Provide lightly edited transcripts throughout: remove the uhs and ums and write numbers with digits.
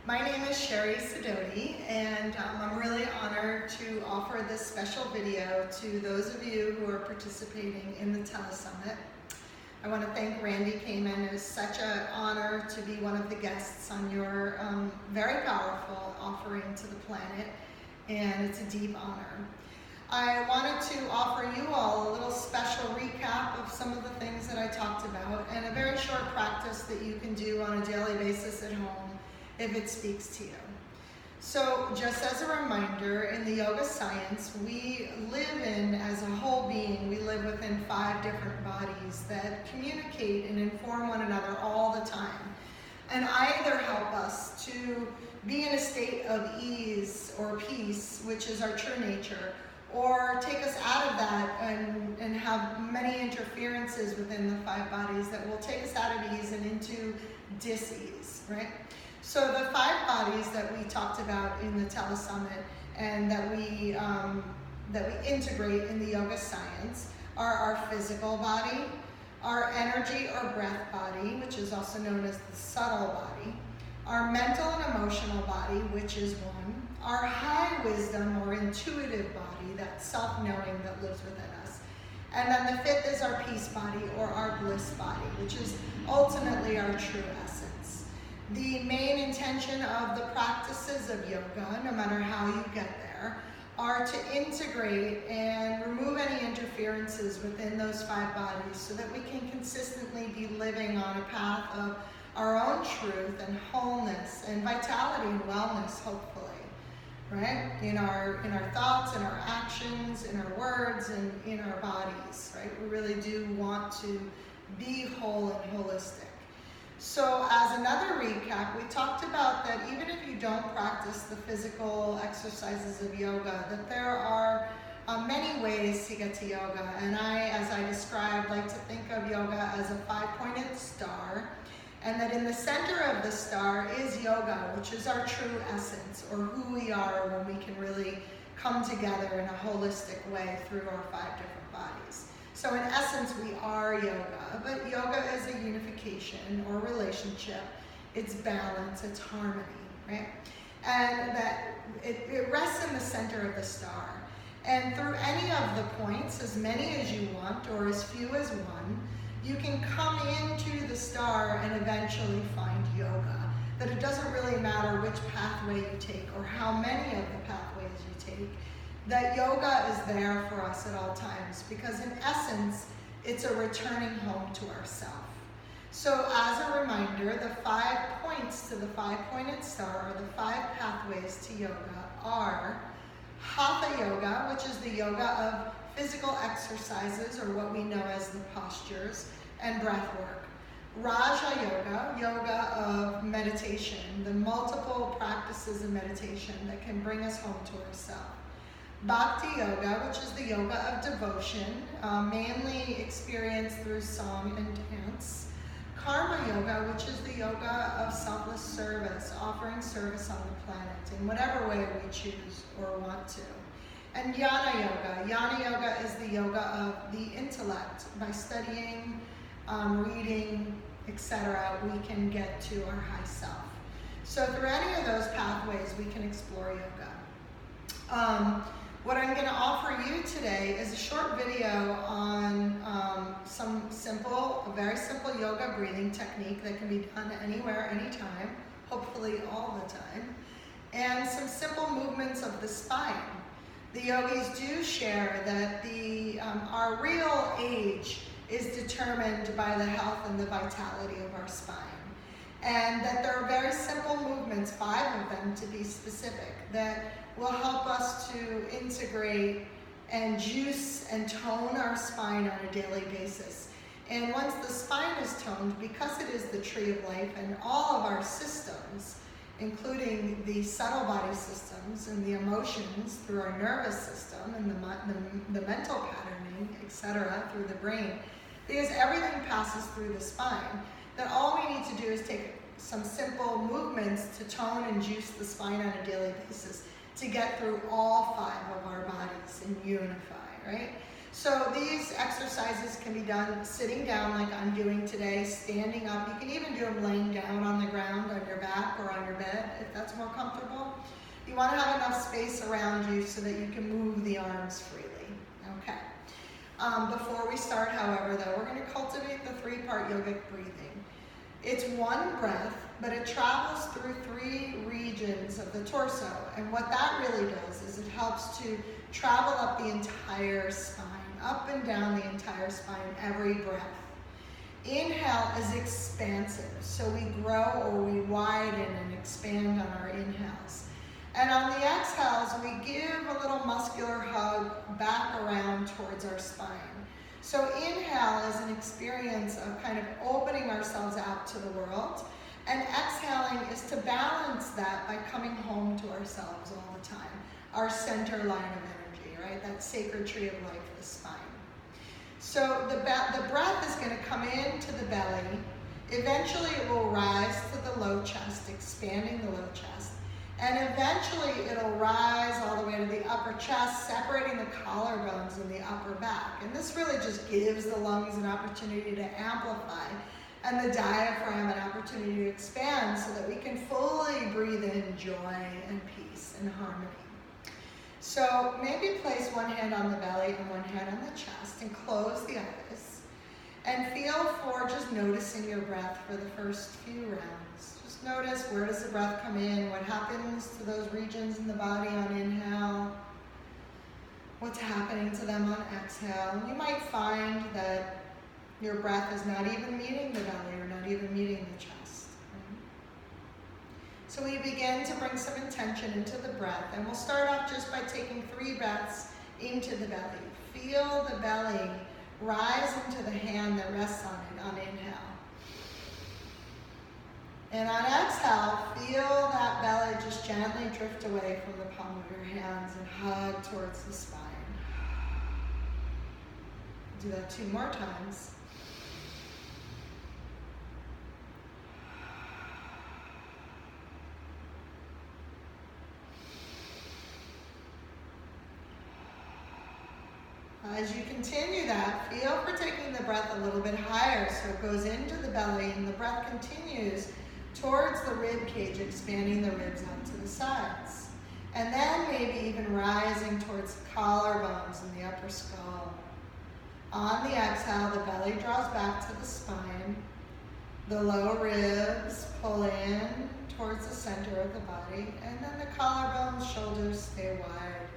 My name is Sherry Sidoti, and I'm really honored to offer this special video to those of you who are participating in the TeleSummit. I want to thank Randy Kamen. It is such an honor to be one of the guests on your very powerful offering to the planet, and it's a deep honor. I wanted to offer you all a little special recap of some of the things that I talked about and a very short practice that you can do on a daily basis at home if it speaks to you. So just as a reminder, in the yoga science, we live in, as a whole being, we live within 5 different bodies that communicate and inform one another all the time, and either help us to be in a state of ease or peace, which is our true nature, or take us out of that and have many interferences within the 5 bodies that will take us out of ease and into dis-ease, right? So the 5 bodies that we talked about in the TeleSummit and that we integrate in the yoga science are our physical body, our energy or breath body, which is also known as the subtle body, our mental and emotional body, which is 1, our high wisdom or intuitive body, that self-knowing that lives within us, and then the 5th is our peace body or our bliss body, which is ultimately our true essence. The main intention of the practices of yoga, no matter how you get there, are to integrate and remove any interferences within those 5 bodies so that we can consistently be living on a path of our own truth and wholeness and vitality and wellness, hopefully, right? In our thoughts, in our actions, in our words, and in our bodies, right? We really do want to be whole and holistic. So as another recap, we talked about that even if you don't practice the physical exercises of yoga, that there are many ways to get to yoga. And I, as I described, like to think of yoga as a 5-pointed star, and that in the center of the star is yoga, which is our true essence, or who we are when we can really come together in a holistic way through our 5 different bodies. So in essence, we are yoga, but yoga is a unification or relationship. It's balance, it's harmony, right? And that it rests in the center of the star. And through any of the points, as many as you want, or as few as 1, you can come into the star and eventually find yoga. That it doesn't really matter which pathway you take or how many of the pathways you take, that yoga is there for us at all times, because in essence, it's a returning home to ourself. So as a reminder, the 5 points to the 5-pointed star, or the 5 pathways to yoga, are Hatha yoga, which is the yoga of physical exercises, or what we know as the postures, and breath work. Raja yoga, yoga of meditation, the multiple practices of meditation that can bring us home to ourselves. Bhakti yoga, which is the yoga of devotion, mainly experienced through song and dance. Karma yoga, which is the yoga of selfless service, offering service on the planet in whatever way we choose or want to. And Jnana yoga. Jnana yoga is the yoga of the intellect. By studying, reading, etc., we can get to our high self. So through any of those pathways, we can explore yoga. What I'm going to offer you today is a short video on a very simple yoga breathing technique that can be done anywhere, anytime, hopefully all the time, and some simple movements of the spine. The yogis do share that our real age is determined by the health and the vitality of our spine, and that there are very simple movements, 5 of them to be specific, that will help us to integrate and juice and tone our spine on a daily basis. And once the spine is toned, because it is the tree of life, and all of our systems, including the subtle body systems and the emotions through our nervous system and the mental patterning, etc., through the brain, because everything passes through the spine, that all we need to do is take some simple movements to tone and juice the spine on a daily basis to get through all 5 of our bodies and unify, right? So these exercises can be done sitting down like I'm doing today, standing up. You can even do them laying down on the ground, on your back or on your bed if that's more comfortable. You want to have enough space around you so that you can move the arms freely. Okay. Before we start, however, though, we're going to cultivate the three-part yogic breathing. It's one breath, but it travels through 3 regions of the torso. And what that really does is it helps to travel up the entire spine, up and down the entire spine, every breath. Inhale is expansive, so we grow or we widen and expand on our inhales. And on the exhales, we give a little muscular hug back around towards our spine. So inhale is an experience of kind of opening ourselves out to the world, and exhaling is to balance that by coming home to ourselves all the time, our center line of energy, right? That sacred tree of life, the spine. So the breath is going to come into the belly. Eventually it will rise to the low chest, expanding the low chest. And eventually it'll rise all the way to the upper chest, separating the collarbones and the upper back. And this really just gives the lungs an opportunity to amplify and the diaphragm an opportunity to expand so that we can fully breathe in joy and peace and harmony. So maybe place one hand on the belly and one hand on the chest and close the eyes. And feel for just noticing your breath for the first few rounds. Just notice, where does the breath come in? What happens to those regions in the body on inhale? What's happening to them on exhale? And you might find that your breath is not even meeting the belly or not even meeting the chest. Right? So we begin to bring some intention into the breath, and we'll start off just by taking 3 breaths into the belly. Feel the belly rise into the hand that rests on it on inhale. And on exhale, feel that belly just gently drift away from the palm of your hands and hug towards the spine. Do that 2 more times. As you continue that, feel for taking the breath a little bit higher so it goes into the belly and the breath continues towards the rib cage, expanding the ribs out to the sides. And then maybe even rising towards the collarbones and the upper skull. On the exhale, the belly draws back to the spine. The low ribs pull in towards the center of the body. And then the collarbones, shoulders stay wide.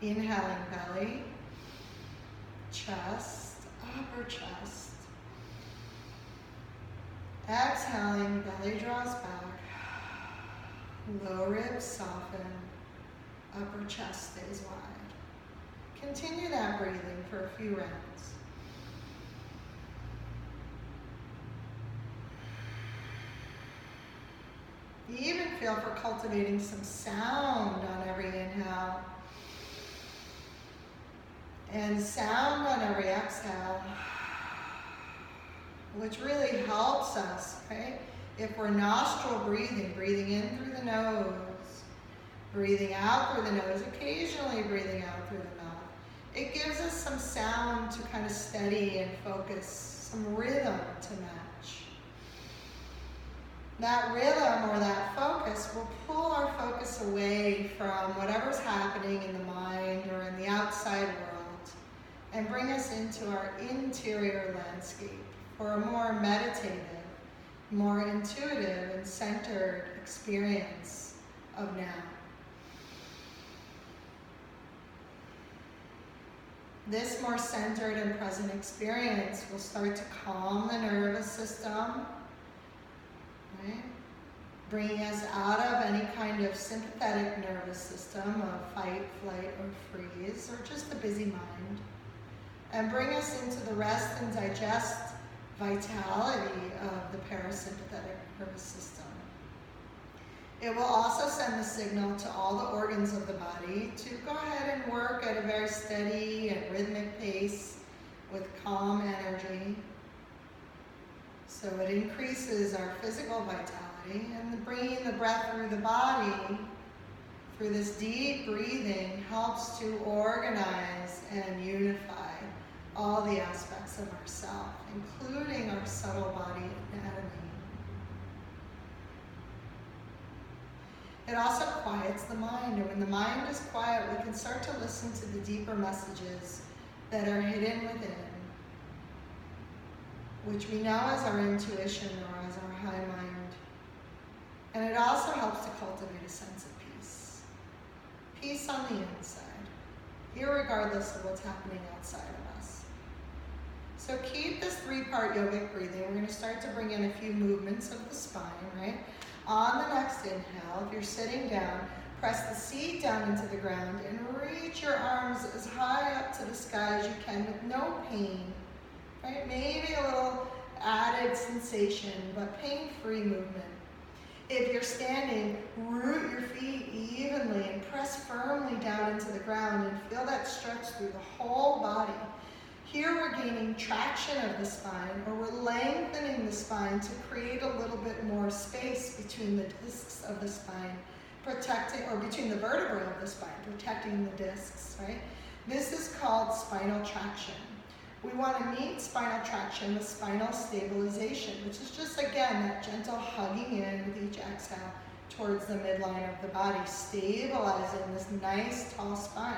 Inhaling belly, chest, upper chest. Exhaling, belly draws back. Low ribs soften. Upper chest stays wide. Continue that breathing for a few rounds. You even feel for cultivating some sound on every inhale and sound on every exhale, which really helps us, right? If we're nostril breathing, breathing in through the nose, breathing out through the nose, occasionally breathing out through the mouth. It gives us some sound to kind of steady and focus, some rhythm to match. That rhythm or that focus will pull our focus away from whatever's happening in the mind or in the outside world and bring us into our interior landscape for a more meditative, more intuitive and centered experience of now. This more centered and present experience will start to calm the nervous system, right? Bringing us out of any kind of sympathetic nervous system of fight, flight, or freeze, or just a busy mind, and bring us into the rest and digest vitality of the parasympathetic nervous system. It will also send the signal to all the organs of the body to go ahead and work at a very steady and rhythmic pace with calm energy. So it increases our physical vitality, and bringing the breath through the body through this deep breathing helps to organize and unify all the aspects of ourself, including our subtle body anatomy. It also quiets the mind, and when the mind is quiet, we can start to listen to the deeper messages that are hidden within, which we know as our intuition or as our high mind. And it also helps to cultivate a sense of peace. Peace on the inside, irregardless of what's happening outside of us. So keep this 3-part yogic breathing. We're going to start to bring in a few movements of the spine, right? On the next inhale, if you're sitting down, press the seat down into the ground and reach your arms as high up to the sky as you can with no pain, right? Maybe a little added sensation, but pain-free movement. If you're standing, root your feet evenly and press firmly down into the ground and feel that stretch through the whole body. Here we're gaining traction of the spine, or we're lengthening the spine to create a little bit more space between the discs of the spine, protecting, or between the vertebrae of the spine, protecting the discs, right? This is called spinal traction. We want to meet spinal traction with spinal stabilization, which is just, again, that gentle hugging in with each exhale towards the midline of the body, stabilizing this nice, tall spine.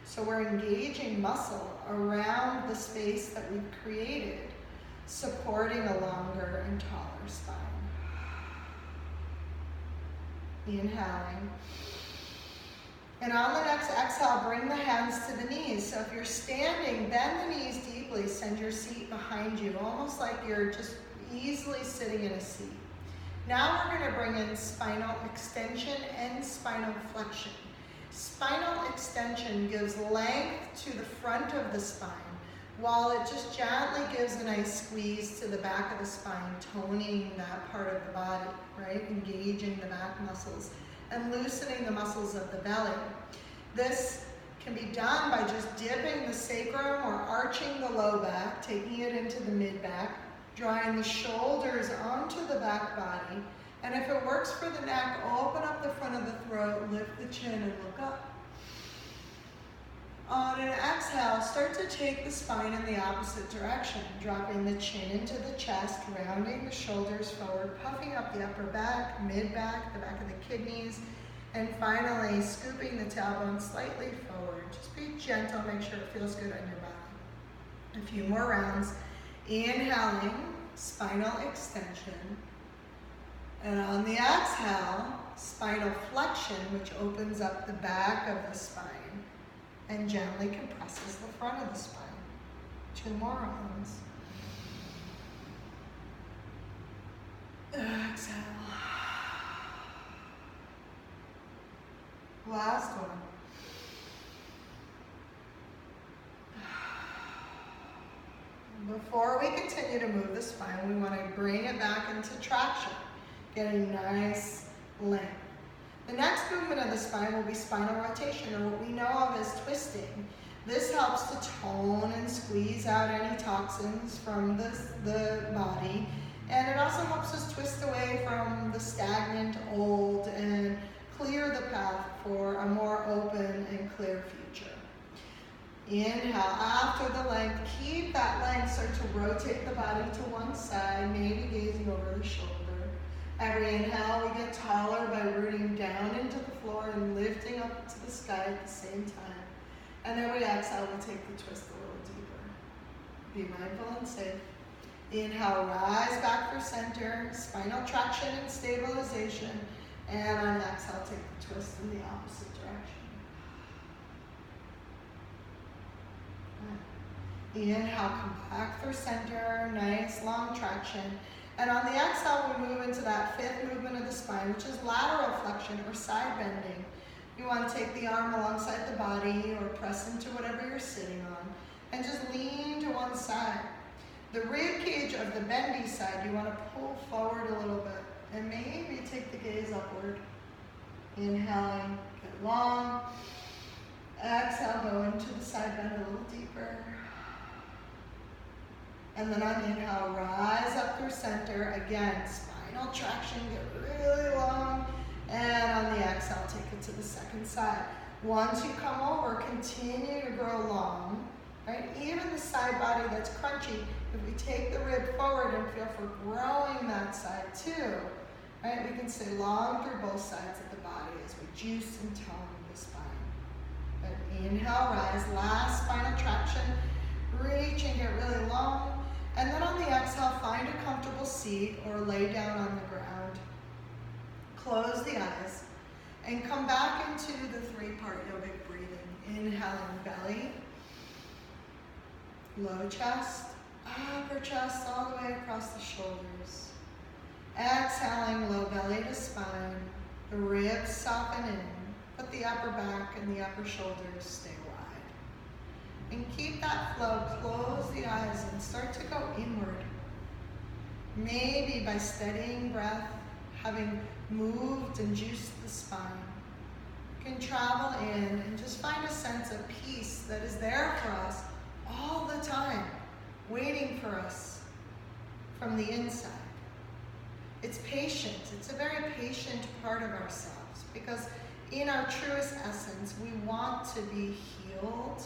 So we're engaging muscle around the space that we've created, supporting a longer and taller spine. Inhaling. And on the next exhale, bring the hands to the knees. So if you're standing, bend the knees deeply, send your seat behind you, almost like you're just easily sitting in a seat. Now we're going to bring in spinal extension and spinal flexion. Spinal extension gives length to the front of the spine, while it just gently gives a nice squeeze to the back of the spine, toning that part of the body, right? Engaging the back muscles and loosening the muscles of the belly. This can be done by just dipping the sacrum or arching the low back, taking it into the mid-back, drawing the shoulders onto the back body. And if it works for the neck, open up the front of the throat, lift the chin, and look up. On an exhale, start to take the spine in the opposite direction, dropping the chin into the chest, rounding the shoulders forward, puffing up the upper back, mid-back, the back of the kidneys, and finally scooping the tailbone slightly forward. Just be gentle, make sure it feels good on your body. A few more rounds. Inhaling, spinal extension. And on the exhale, spinal flexion, which opens up the back of the spine and gently compresses the front of the spine. 2 more rounds. Exhale. Last one. Before we continue to move the spine, we want to bring it back into traction, getting nice length. The next movement of the spine will be spinal rotation, or what we know of as twisting. This helps to tone and squeeze out any toxins from the body, and it also helps us twist away from the stagnant old and clear the path for a more open and clear future. Inhale, after the length, keep that length, start to rotate the body to one side, maybe gazing over the shoulder. Every inhale, we get taller by rooting down into the floor and lifting up to the sky at the same time. And every exhale, we take the twist a little deeper. Be mindful and safe. Inhale, rise back for center, spinal traction and stabilization. And on exhale, take the twist in the opposite direction. Inhale, come back for center, nice long traction. And on the exhale, we move into that 5th movement of the spine, which is lateral flexion or side bending. You want to take the arm alongside the body or press into whatever you're sitting on and just lean to one side. The rib cage of the bendy side, you want to pull forward a little bit and maybe take the gaze upward. Inhaling, get long. Exhale, go into the side bend a little deeper. And then on the inhale, rise up through center. Again, spinal traction, get really long. And on the exhale, take it to the second side. Once you come over, continue to grow long, right? Even the side body that's crunchy, if we take the rib forward and feel for growing that side too, right? We can stay long through both sides of the body as we juice and tone the spine. But inhale, rise, last spinal traction. Reach and get really long. And then on the exhale, find a comfortable seat or lay down on the ground. Close the eyes and come back into the three-part yogic breathing. Inhaling belly, low chest, upper chest all the way across the shoulders. Exhaling low belly to spine, the ribs soften in, but the upper back and the upper shoulders stay wide. And keep that flow, close the eyes and start to go inward. Maybe by steadying breath, having moved and juiced the spine, you can travel in and just find a sense of peace that is there for us all the time, waiting for us from the inside. It's patient. It's a very patient part of ourselves because in our truest essence, we want to be healed,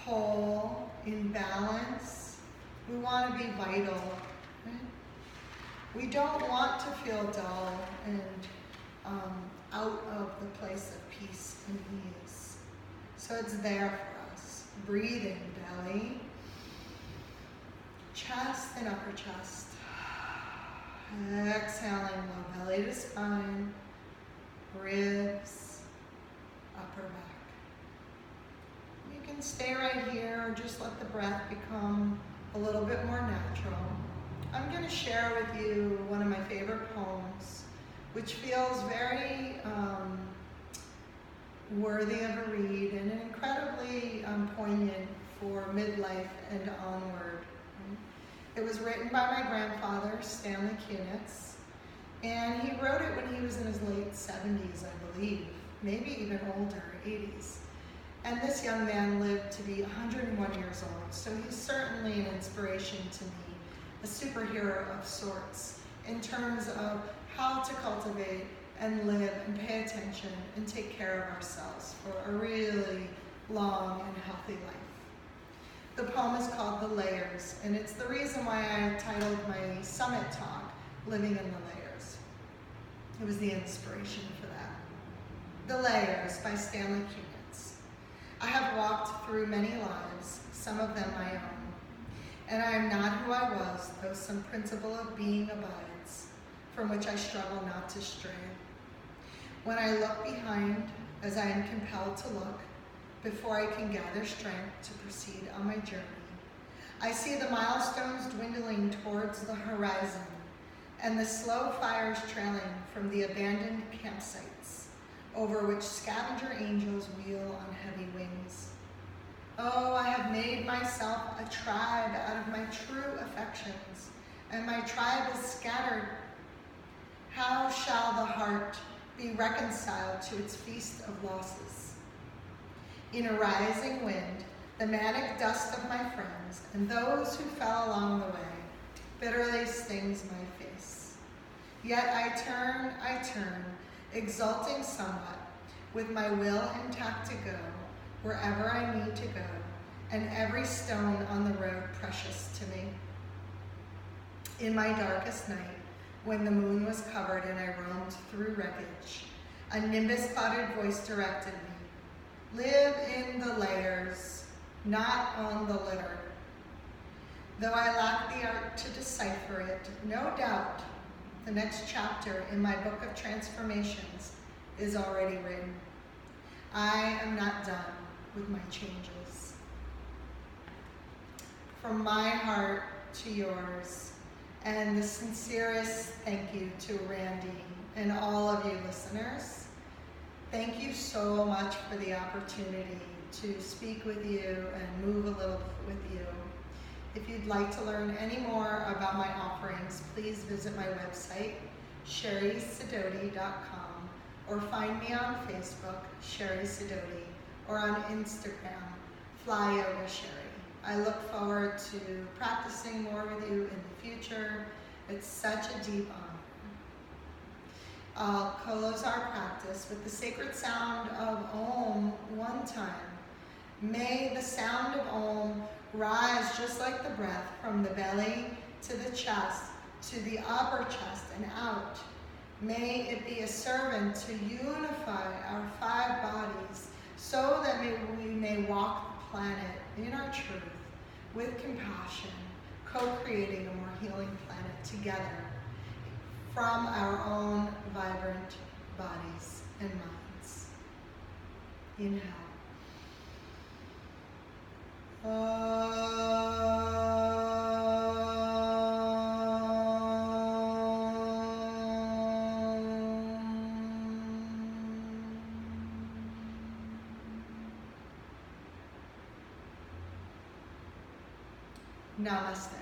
whole, in balance. We want to be vital. Right? We don't want to feel dull and out of the place of peace and ease. So it's there for us. Breathing, belly, chest and upper chest. Exhaling low belly to spine, ribs, upper back. You can stay right here or just let the breath become a little bit more natural. I'm going to share with you one of my favorite poems, which feels very worthy of a read and incredibly poignant for midlife and onward. It was written by my grandfather, Stanley Kunitz, and he wrote it when he was in his late 70s, I believe, maybe even older, 80s. And this young man lived to be 101 years old, so he's certainly an inspiration to me, a superhero of sorts, in terms of how to cultivate and live and pay attention and take care of ourselves for a really long and healthy life. The poem is called The Layers, and it's the reason why I titled my summit talk, Living in the Layers. It was the inspiration for that. The Layers by Stanley Kunitz. I have walked through many lives, some of them my own, and I am not who I was, though some principle of being abides, from which I struggle not to stray. When I look behind, as I am compelled to look, before I can gather strength to proceed on my journey, I see the milestones dwindling towards the horizon and the slow fires trailing from the abandoned campsites over which scavenger angels wheel on heavy wings. Oh, I have made myself a tribe out of my true affections, and my tribe is scattered. How shall the heart be reconciled to its feast of losses? In a rising wind, the manic dust of my friends and those who fell along the way bitterly stings my face. Yet I turn, exulting somewhat, with my will intact to go wherever I need to go, and every stone on the road precious to me. In my darkest night, when the moon was covered and I roamed through wreckage, a nimbus-clouded voice directed me. Live in the layers, not on the litter. Though I lack the art to decipher it, no doubt the next chapter in my book of transformations is already written. I am not done with my changes. From my heart to yours, and the sincerest thank you to Randy and all of you listeners. Thank you so much for the opportunity to speak with you and move a little bit with you. If you'd like to learn any more about my offerings, please visit my website, sherrysidoti.com, or find me on Facebook, Sherry Sidoti, or on Instagram, Fly Yoga Sherry. I look forward to practicing more with you in the future. It's such a deep honor. I'll close our practice with the sacred sound of Om one time. May the sound of Om rise just like the breath from the belly to the chest, to the upper chest and out. May it be a servant to unify our 5 bodies so that we may walk the planet in our truth with compassion, co-creating a more healing planet together from our own vibrant bodies and minds. Inhale. Namaste.